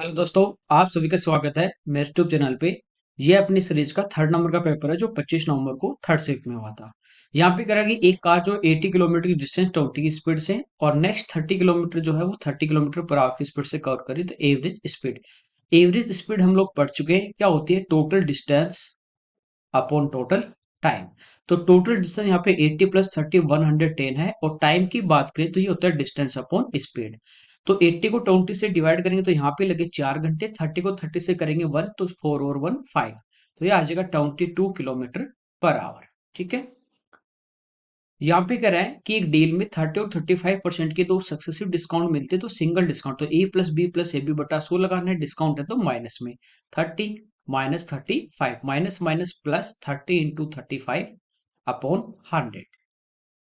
Hello दोस्तों, आप सभी का स्वागत है मेरे यूट्यूब चैनल पे। ये अपनी सीरीज का थर्ड नंबर का पेपर है जो 25 नवंबर को थर्ड शिफ्ट में हुआ था। यहाँ पे करेगी एक कार जो 80 किलोमीटर की डिस्टेंस 20 की स्पीड से और नेक्स्ट 30 किलोमीटर जो है वो 30 किलोमीटर पर आवर की स्पीड से कवर करी। तो एवरेज स्पीड, एवरेज स्पीड हम लोग पढ़ चुके हैं क्या होती है, total distance upon total time. तो टोटल डिस्टेंस यहाँ पे 80 प्लस 30 110 है और टाइम की बात करें तो ये होता है डिस्टेंस अपॉन स्पीड। तो 80 को 20 से डिवाइड करेंगे तो यहाँ पे लगे 4 घंटे, 30 को 30 से करेंगे 1 तो 4 और 1 5। तो ये आ जाएगा 22 किलोमीटर पर आवर। ठीक है, यहाँ पे कह रहा है कि एक डील में 30 और 35% के दो सक्सेसिव डिस्काउंट मिलते हैं तो सिंगल डिस्काउंट, तो A plus B plus A B बटा 100 लगाना है, डिस्काउंट है तो माइनस में 30 minus 35 minus minus plus 30 into 35 upon 100,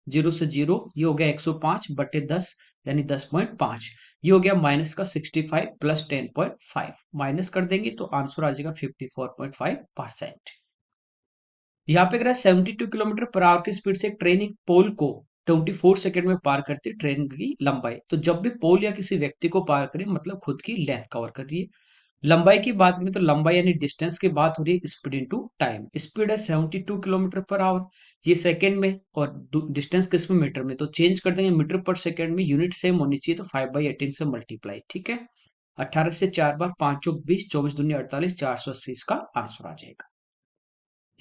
zero से जीरो, ये हो गया 105 बटे 10 यानी 10.5। ये हो गया माइनस का 65 प्लस 10.5, माइनस कर देंगे तो आंसर आ जाएगा 54.5%। यहाँ पे कह रहा है 72 किलोमीटर पर आवर की स्पीड से एक ट्रेन एक पोल को 24 सेकंड में पार करती है। ट्रेन की लंबाई, तो जब भी पोल या किसी व्यक्ति को पार करे मतलब खुद की लेंथ कवर कर रही है। लंबाई की बात करें तो लंबाई यानी डिस्टेंस की बात हो रही है, स्पीड इनटू टाइम। स्पीड है 72 किलोमीटर पर आवर, ये सेकंड में, और डिस्टेंस किस में, मीटर में, तो चेंज कर देंगे मीटर पर सेकंड में, यूनिट सेम होनी चाहिए तो 5/18 से मल्टीप्लाई। ठीक है, 18 से 4 बार 5 चौक 20, 24 दूनी 48, 480 इसका आंसर आ जाएगा।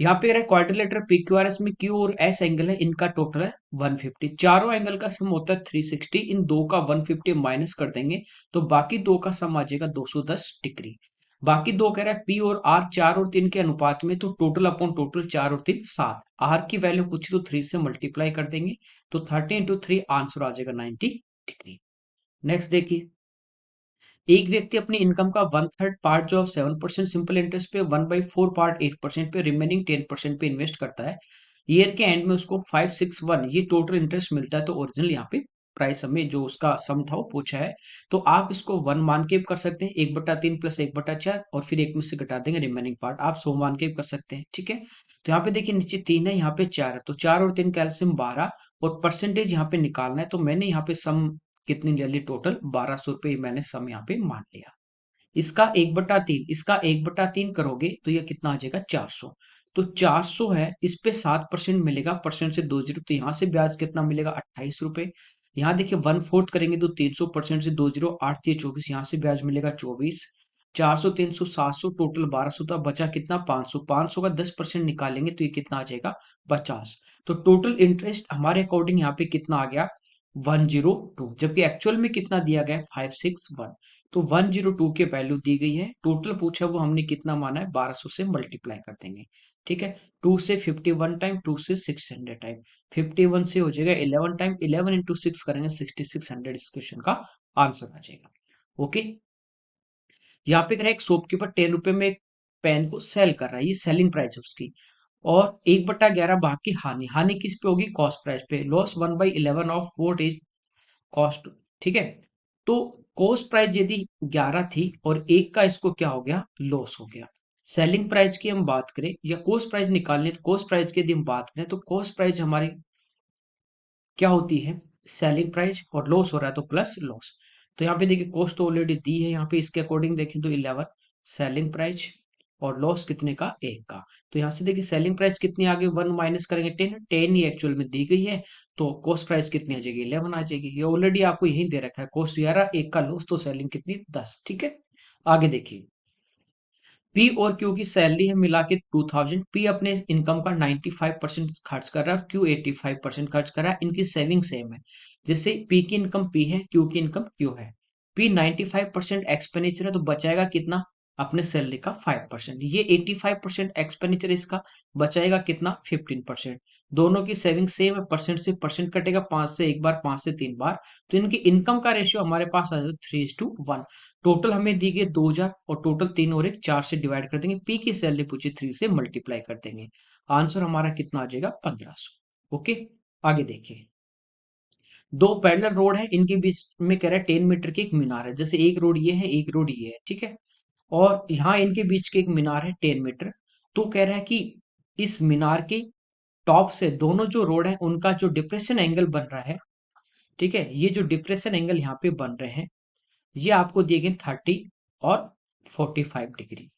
यहाँ पे quadrilateral P Q R S में क्यू और एस एंगल है, इनका टोटल है 150। चारों एंगल का सम होता है 360, इन दो का 150 माइनस कर देंगे तो बाकी दो का सम आ जाएगा 210 डिग्री। बाकी दो कह रहा है पी और आर 4 और 3 के अनुपात में, तो टोटल अपॉन टोटल 4 और 3 7। आर की वैल्यू पूछी तो 3 से मल्टीप्लाई कर देंगे तो 30 इंटू 3 आंसर आ जाएगा 90 डिग्री। नेक्स्ट देखिए, एक व्यक्ति अपनी इनकम का 1/3 पार्ट जो 7% सिंपल इंटरेस्ट पे, 1/4 पार्ट 8% पे, रिमेनिंग 10% पे इन्वेस्ट करता है। ईयर के एंड में उसको 561 ये टोटल इंटरेस्ट मिलता है। तो ओरिजिनल यहाँ पे प्राइस हमें जो उसका सम था वो पूछा है, तो आप इसको 1 मान के भी कर सकते हैं, 1/3 प्लस 1/4 और फिर एक में से घटा देंगे रिमेनिंग पार्ट, आप 100 मान के भी कर सकते हैं। ठीक है, तो यहाँ पे देखिए नीचे 3 है, यहाँ पे 4 है, तो 4 और 3 कैल्सियम 12 और परसेंटेज यहाँ पे निकालना है, तो मैंने यहाँ पे सम कितनी ले ली, टोटल 1200 रुपये मैंने सम यहाँ पे मान लिया। इसका 1/3, इसका 1/3 करोगे तो ये कितना आ जाएगा 400। तो 400 है, इस पे 7% मिलेगा, परसेंट से 20, तो यहाँ से ब्याज कितना मिलेगा 28 रुपए। यहाँ देखिए 1/4 करेंगे तो 300, परसेंट से 20 8 3 24, यहाँ से ब्याज मिलेगा 24। 400 300 700 टोटल 1200 था, बचा कितना 500। 500 का 10% निकालेंगे तो ये कितना आ जाएगा 50। तो टोटल इंटरेस्ट हमारे अकॉर्डिंग यहाँ पे कितना आ गया 102, जबकि एक्चुअल में कितना दिया गया है 561। तो 102 की वैल्यू दी गई है, टोटल पूछा वो हमने कितना माना है 1200 से मल्टीप्लाई कर देंगे। ठीक है, 2 से 51 टाइम, 2 से 600 टाइम, 51 से हो जाएगा 11 टाइम, 11 इंटू 6 करेंगे 6600, इस क्वेश्चन का आंसर आ जाएगा। ओके, यहाँ पे कह रहा है एक शॉपकीपर 10 रुपए में एक पेन को सेल कर रहा है, ये सेलिंग प्राइस है उसकी, और 1/11 भाग की हानि, हानि किस पे होगी, कॉस्ट प्राइस पे, loss 1/11 of vote is cost. ठीक है, तो कॉस्ट प्राइस यदि 11 थी और एक का इसको क्या हो गया लॉस हो गया। सेलिंग प्राइस की हम बात करें या कॉस्ट प्राइस निकालनी, तो कॉस्ट प्राइस की यदि हम बात करें तो कॉस्ट प्राइस हमारी क्या होती है सेलिंग प्राइस, और लॉस हो रहा है तो प्लस लॉस। तो यहाँ पे देखिए कॉस्ट तो ऑलरेडी दी है, यहाँ पे इसके अकॉर्डिंग देखें तो 11 सेलिंग प्राइस और लॉस कितने का एक का। तो यहाँ से देखिए सेलिंग प्राइस कितनी आ गई 1 माइनस करेंगे 10, 10 ही एक्चुअल में दी गई है, तो कॉस्ट प्राइस कितनी आ जाएगी 11 आ जाएगी। ये ऑलरेडी आपको यही दे रखा है, कॉस्ट 11 एक का लॉस, तो सेलिंग कितनी 10। ठीक है, आगे देखिए, पी और क्यू की सैलरी है मिला के 2000। पी अपने इनकम का 95% खर्च कर रहा है और क्यू 85% खर्च कर रहा है, इनकी सेविंग सेम है। जैसे पी की इनकम पी है, क्यू की इनकम क्यू है। पी 95% एक्सपेंडिचर है तो बचाएगा कितना अपने सैलरी का 5%, ये 85% एक्सपेंडिचर इसका, बचाएगा कितना 15%। दोनों की सेविंग सेम है, परसेंट से परसेंट कटेगा, 5 से एक बार 5 से 3 बार, तो इनकी इनकम का रेशियो हमारे पास आ जाएगा 3:1। टोटल हमें दी गई 2000 और टोटल 3 और 1 4 से डिवाइड कर देंगे, पी की सैलरी पूछी 3 से मल्टीप्लाई कर देंगे, आंसर हमारा कितना आ जाएगा 1500। ओके, आगे देखिए, दो पैरेलल रोड है, इनके बीच में कह रहा है 10 मीटर की एक मीनार है, जैसे एक रोड ये है एक रोड ये है। ठीक है, और यहाँ इनके बीच की एक मीनार है 10 मीटर। तो कह रहा है कि इस मीनार के टॉप से दोनों जो रोड है उनका जो डिप्रेशन एंगल बन रहा है, ठीक है, ये जो डिप्रेशन एंगल यहाँ पे बन रहे हैं ये आपको दिए गए 30 और 45 डिग्री,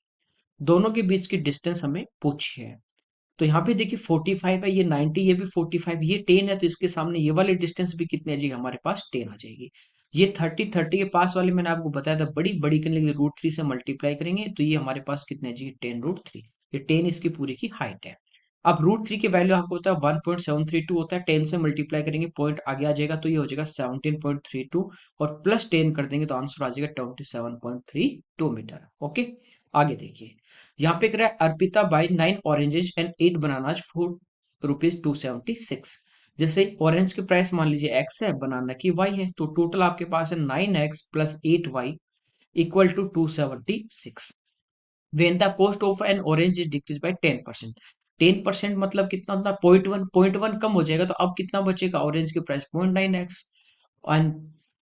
दोनों के बीच की डिस्टेंस हमें पूछी है। तो यहाँ पे देखिए 45 है, ये 90, ये भी 45, ये 10 है, तो इसके सामने ये वाली डिस्टेंस भी कितनी आ जाएगी हमारे पास, 10 आ जाएगी। ये 30 के पास वाले मैंने आपको बताया था, बड़ी बड़ी करने के लिए √3 से मल्टीप्लाई करेंगे तो ये हमारे पास कितनी आ जाएगी, 10√3। ये 10 इसकी पूरी की हाइट है। अब √3 की वैल्यू आपको होता है 1.732 होता है, 10 से मल्टीप्लाई करेंगे पॉइंट आगे आ जाएगा तो ये हो जाएगा 17.32, और प्लस 10 कर देंगे तो आंसर आ जाएगा 27.32 मीटर। ओके, आगे देखिए, यहाँ पे कह रहा है Arpita by 9 oranges and 8 bananas for ₹276। जैसे ऑरेंज की प्राइस मान लीजिए एक्स है, बनाना की वाई है, तो टोटल आपके पास है 9x plus 8y equal to 276। When the cost of an orange is decrease by 10%। 10% मतलब कितना होता है, 0.1 कम हो जाएगा, तो अब कितना बचेगा, ऑरेंज की price 0.9x, and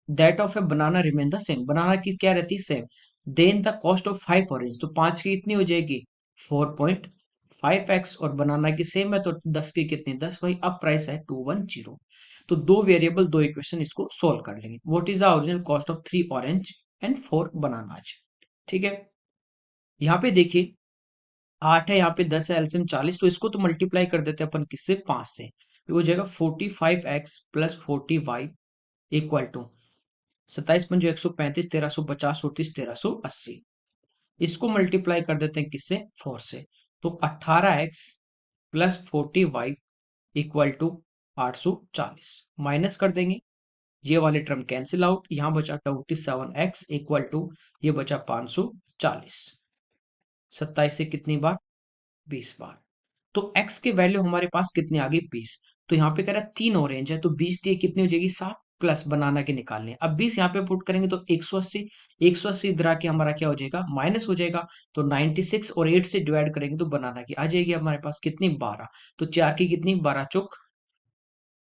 that of a banana remain the same, banana की क्या रहती है, same. Then the cost of 5 orange, तो 5 की कितनी हो जाएगी, 4.5x, और बनाना की सेम है तो 10 की कितनी, 10, वही अब प्राइस है 210। तो दो वेरिएबल, दो इक्वेशन, इसको सोल्व कर लेंगे। What is the original cost of 3 orange and 4 bananas. ठीक है, यहाँ पे देखिए 8 है, यहाँ पे 10 है, एलसीएम 40, तो इसको तो मल्टीप्लाई कर देते हैं अपन किससे, 5 से, तो हो जाएगा 45x plus 40y equal to 27 × 135, 1350, 38, 1380। इसको मल्टीप्लाई कर देते हैं किससे, 4 से, तो 18x plus 40y equal to 840, minus कर देंगे, ये वाले टर्म कैंसिल आउट, यहाँ बचा 27x इक्वल टू, ये बचा 540, 27 से कितनी बार, 20 बार। तो x की वैल्यू हमारे पास कितनी आ गई, 20। तो यहाँ पे कह रहा है 3 ऑरेंज है, तो 20 दिए कितनी हो जाएगी, 60, प्लस बनाना के निकालने, अब 20 यहाँ पे पुट करेंगे तो 180, 180 इधर आके हमारा क्या हो जाएगा, माइनस हो जाएगा, तो 96 और 8 से डिवाइड करेंगे तो बनाना की आ जाएगी हमारे पास कितनी, 12, तो 4 की कितनी, 12 चौक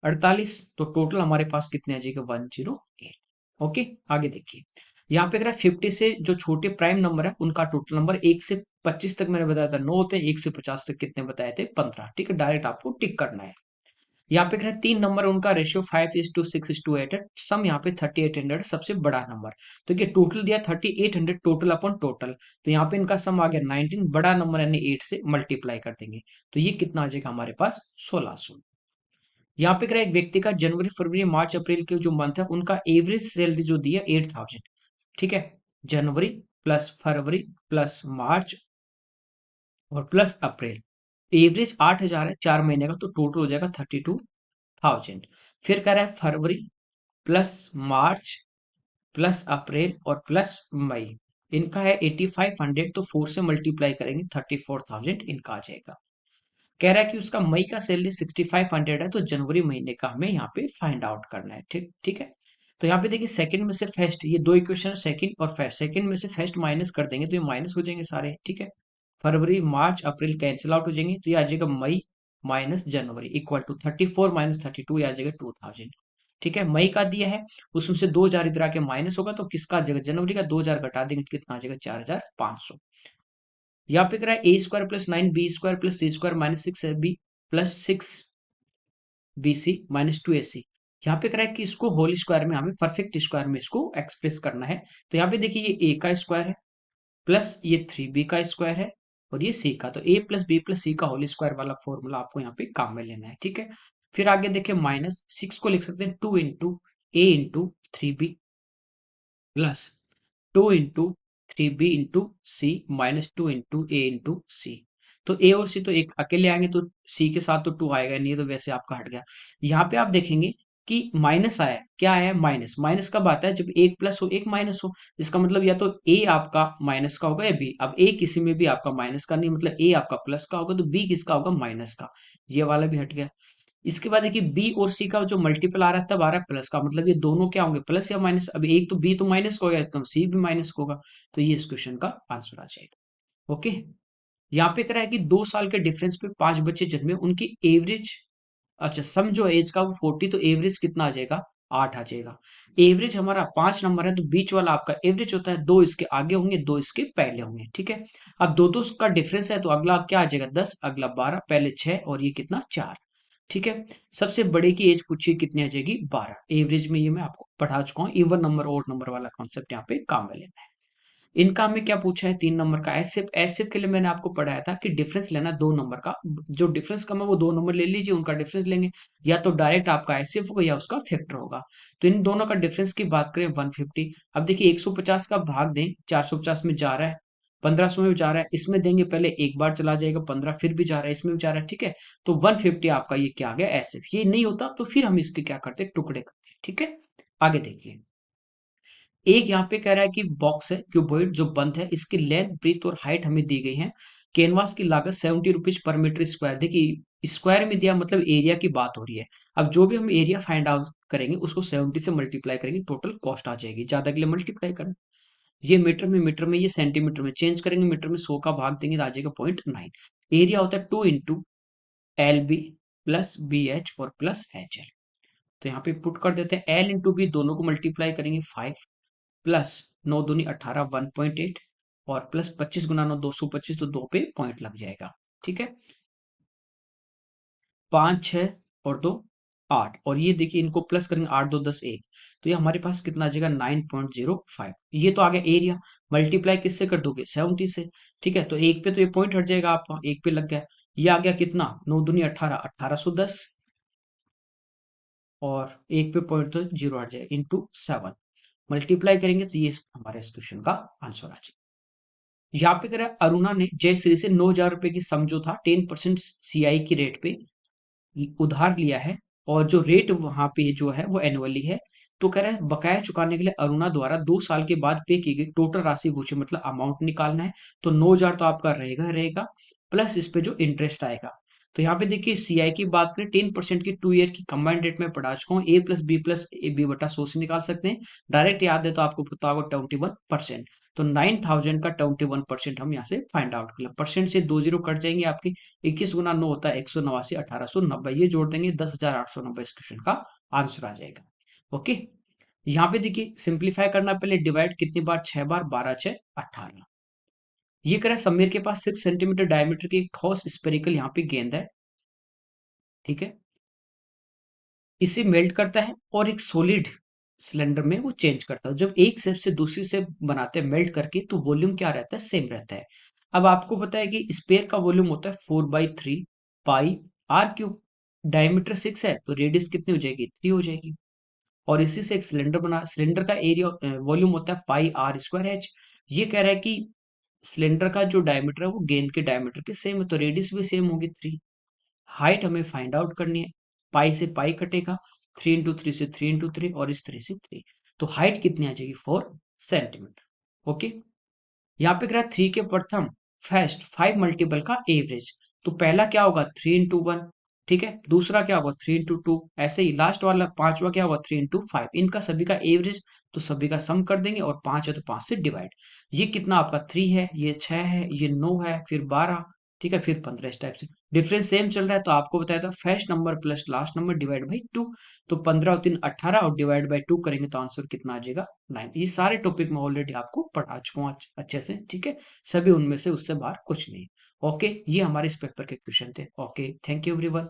48, तो टोटल हमारे पास कितने आ जाएगा, 108। ओके, आगे देखिए, यहाँ पे अगर 50 से जो छोटे प्राइम नंबर है उनका टोटल नंबर, 1 से 25 तक मैंने बताया था 9 होते हैं, 1 से 50 तक कितने बताए थे, 15। ठीक है, डायरेक्ट आपको टिक करना है। यहाँ पे कह रहे हैं 3 नंबर, उनका रेशियो 5:6:8 है, सम यहाँ पे 3800 सबसे बड़ा नंबर, तो ये टोटल दिया 3800 टोटल अपॉन टोटल, तो यहाँ पे इनका सम आ गया 19, बड़ा नंबर यानी 8 से मल्टीप्लाई कर देंगे तो ये कितना आ जाएगा हमारे पास, 1600। यहाँ पे कह एक व्यक्ति का जनवरी फरवरी मार्च अप्रैल के जो मंथ है उनका एवरेज सैलरी जो दिया 8000। ठीक है, जनवरी प्लस फरवरी प्लस मार्च और प्लस अप्रैल, एवरेज 8000 है 4 महीने का, तो टोटल हो जाएगा 32000। फिर कह रहा है फरवरी प्लस मार्च प्लस अप्रैल और प्लस मई, इनका है 8500, तो 4 से मल्टीप्लाई करेंगे 34000 इनका आ जाएगा। कह रहा है कि उसका मई का सैलरी 6500 है, तो जनवरी महीने का हमें यहाँ पे फाइंड आउट करना है। ठीक ठीक है, तो यहाँ पे देखिए सेकंड में से फर्स्ट, ये दो इक्वेशन सेकंड और फर्स्ट, सेकंड में से फर्स्ट माइनस कर देंगे तो ये माइनस हो जाएंगे सारे। ठीक है, फरवरी मार्च अप्रैल कैंसिल आउट हो जाएंगे, तो ये आ जाएगा मई माइनस जनवरी इक्वल टू 34 माइनस 32, आ जाएगा 2000। ठीक है, मई का दिया है, उसमें से 2000 इधर आके माइनस होगा, तो किसका आ जाएगा, जनवरी का, 2000 घटा देंगे तो कितना आ जाएगा, 4500। यहाँ पे कह रहा है a² plus 9b² plus c² minus 6ab plus 6bc minus 2ac। यहाँ पे कह रहा है कि इसको होल स्क्वायर में, हमें परफेक्ट स्क्वायर में इसको एक्सप्रेस करना है, तो यहाँ पे देखिए ये a का स्क्वायर है प्लस ये 3b का स्क्वायर है और ये c का, तो a plus b plus c का होल स्क्वायर वाला फॉर्मूला आपको यहाँ पे काम में लेना है। ठीक है, फिर आगे देखिए माइनस 6 को लिख सकते हैं 2 into a into 3b plus 2 into 3b into C minus 2 into A into C. तो ए और सी तो एक अकेले आएंगे, तो सी के साथ तो 2 आएगा नहीं, तो वैसे आपका हट गया। यहाँ पे आप देखेंगे कि माइनस आया, क्या आया, माइनस। माइनस कब आता है, जब एक प्लस हो एक माइनस हो, इसका मतलब या तो ए आपका माइनस का होगा या बी। अब ए किसी में भी आपका माइनस का नहीं, मतलब ए आपका प्लस का होगा, तो बी किसका होगा, माइनस का। ये वाला भी हट गया। इसके बाद देखिए बी और सी का जो मल्टीपल आ रहा है तब आ रहा है प्लस का, मतलब ये दोनों क्या होंगे, प्लस या माइनस। अब एक तो बी तो माइनस का हो गया, तो सी भी माइनस का होगा, तो ये इस क्वेश्चन का आंसर आ जाएगा। ओके, यहाँ पे कह रहा है कि 2 साल के डिफरेंस पे 5 बच्चे जन्मे, उनकी एवरेज, अच्छा सम जो एज का वो 40, तो एवरेज कितना आ जाएगा, 8 आ जाएगा। एवरेज हमारा 5 नंबर है, तो बीच वाला आपका एवरेज होता है, 2 इसके आगे होंगे 2 इसके पहले होंगे। ठीक है, अब दो दो का डिफरेंस है, तो अगला क्या आ जाएगा 10, अगला 12, पहले 6 और ये कितना 4। ठीक है, सबसे बड़े की एज पूछिए कितनी आ जाएगी, 12। एवरेज में ये मैं आपको पढ़ा चुका हूँ, इवन नंबर और नंबर वाला कॉन्सेप्ट यहाँ पे काम में लेना है। इनका हमें क्या पूछा है 3 नंबर का एसिफ। एसिफ के लिए मैंने आपको पढ़ाया था कि डिफरेंस लेना 2 नंबर का, जो डिफरेंस कम है वो 2 नंबर ले लीजिए, उनका डिफरेंस लेंगे, या तो डायरेक्ट आपका एसिफ होगा या उसका फैक्टर होगा। तो इन दोनों का डिफरेंस की बात करें 150। अब देखिए 150 का भाग दें, 450 में जा रहा है, 1500 में भी जा रहा है, इसमें देंगे पहले एक बार चला जाएगा 15, फिर भी जा रहा है, इसमें भी जा रहा है, ठीक है। तो 150 आपका ये क्या आ गया एसिफ। ये नहीं होता तो फिर हम इसके क्या करते टुकड़े करते, ठीक है। आगे देखिए, एक यहाँ पे कह रहा है कि बॉक्स है क्यूबॉइड जो बंद है, इसकी लेंथ ब्रीथ और हाइट हमें दी गई है। कैनवास की लागत 70 रुपीज पर मीटर स्क्वायर। देखिए स्क्वायर में दिया मतलब एरिया की बात हो रही है। अब जो भी हम एरिया फाइंड आउट करेंगे उसको 70 से मल्टीप्लाई करेंगे, टोटल कॉस्ट आ जाएगी, ज्यादा के लिए मल्टीप्लाई करें। ये मीटर में, ये सेंटीमीटर में चेंज करेंगे, मीटर में 100 का भाग देंगे तो आ जाएगा 0.9। एरिया होता है 2 into l b plus b h और प्लस एच एल। तो यहाँ पे पुट कर देते हैं, एल इंटू बी दोनों को मल्टीप्लाई करेंगे 5 प्लस 9 दूनी 18 1.8 और प्लस 25 गुना 9 225, तो 2 पे पॉइंट लग जाएगा, ठीक है। 5 6 और 2 8, और ये देखिए इनको प्लस करेंगे 8 2 10 1, तो ये हमारे पास कितना आ जाएगा 9.05। ये तो आ गया एरिया, मल्टीप्लाई किससे कर दोगे 70 से, ठीक है। तो एक पे तो ये पॉइंट हट जाएगा आपका, एक पे लग गया। ये आ गया कितना 9 दूनी 18 1810, और एक पे पॉइंट तो जीरो हट जाएगा इंटू 7, मल्टीप्लाई करेंगे तो ये हमारे इस क्वेश्चन का आंसर आ जाएगा। यहाँ पे कह रहा है अरुणा ने जयश्री से 9,000 रुपए की सम जो था 10% सीआई की रेट पे उधार लिया है, और जो रेट वहां पे जो है वो एनुअली है। तो कह रहा है बकाया चुकाने के लिए अरुणा द्वारा 2 साल के बाद पे की गई टोटल राशि पूछे, मतलब अमाउंट निकालना है। तो 9,000 तो आपका रहेगा रहेगा, प्लस इस पे जो इंटरेस्ट आएगा। तो यहाँ पे देखिए सीआई की बात करें 10% की 2 ईयर की कंबाइंड रेट में पढ़ा चुका हूँ, A+B+B/100 से निकाल सकते हैं। डायरेक्ट याद है तो आपको पता होगा 21%। तो 9,000 का 21% हम यहाँ से फाइंड आउट कर, परसेंट से 2 जीरो कट जाएंगे आपकी, 21 गुना 9 होता है 189 1890, ये जोड़ देंगे 10,890, इस क्वेश्चन का आंसर आ जाएगा। ओके, यहाँ पे देखिए सिंप्लीफाई करना, पहले डिवाइड कितनी बार 6 बार, 12 6 18। ये करें समीर के पास 6 सेंटीमीटर डायमीटर की एक ठोस स्पेरिकल यहाँ पे गेंद है, ठीक है। इसे मेल्ट करता है और एक सॉलिड सिलेंडर में वो चेंज करता है। जब एक शेप से दूसरी शेप बनाते हैं मेल्ट करके, तो वॉल्यूम क्या रहता है सेम रहता है। अब आपको पता है कि स्पेयर का वॉल्यूम होता है 4/3 पाई आर क्यूब। डायमीटर 6 है तो रेडियस कितनी हो जाएगी 3 हो जाएगी। और इसी से एक सिलेंडर बना, सिलेंडर का एरिया वॉल्यूम होता है पाई आर स्क्वायर एच। ये कह रहा है कि सिलेंडर का जो डायमीटर है वो गेंद के डायमीटर के सेम है, तो रेडियस भी सेम होगी 3। हाइट हमें फाइंड आउट करनी है, पाई से पाई कटेगा, 3 इंटू 3 से 3 इंटू 3, और इस 3 से 3, तो हाइट कितनी आ जाएगी 4 सेंटीमीटर। ओके, यहाँ पे कह रहा है 3 के प्रथम फर्स्ट 5 मल्टीपल का एवरेज। तो पहला क्या होगा 3 इंटू 1, ठीक है। दूसरा क्या होगा 3 इंटू 2, ऐसे ही लास्ट वाला पांचवा क्या होगा 3 इंटू 5, इनका सभी का एवरेज। तो सभी का सम कर देंगे, और 5 है तो 5 से डिवाइड। ये कितना आपका 3 है, ये 6 है, ये 9 है, फिर 12, ठीक है, फिर 15, इस टाइप से। डिफरेंस सेम चल रहा है तो आपको बताया था first number plus last number divide by 2। तो 15 और 3 18, और डिवाइड बाई 2 करेंगे तो आंसर कितना आ जाएगा 9। ये सारे टॉपिक मैं ऑलरेडी आपको पढ़ा चुका हूँ अच्छे से, ठीक है। सभी उनमें से उससे बाहर कुछ नहीं। ओके, ये हमारे इस पेपर के क्वेश्चन थे। Okay, thank you everyone.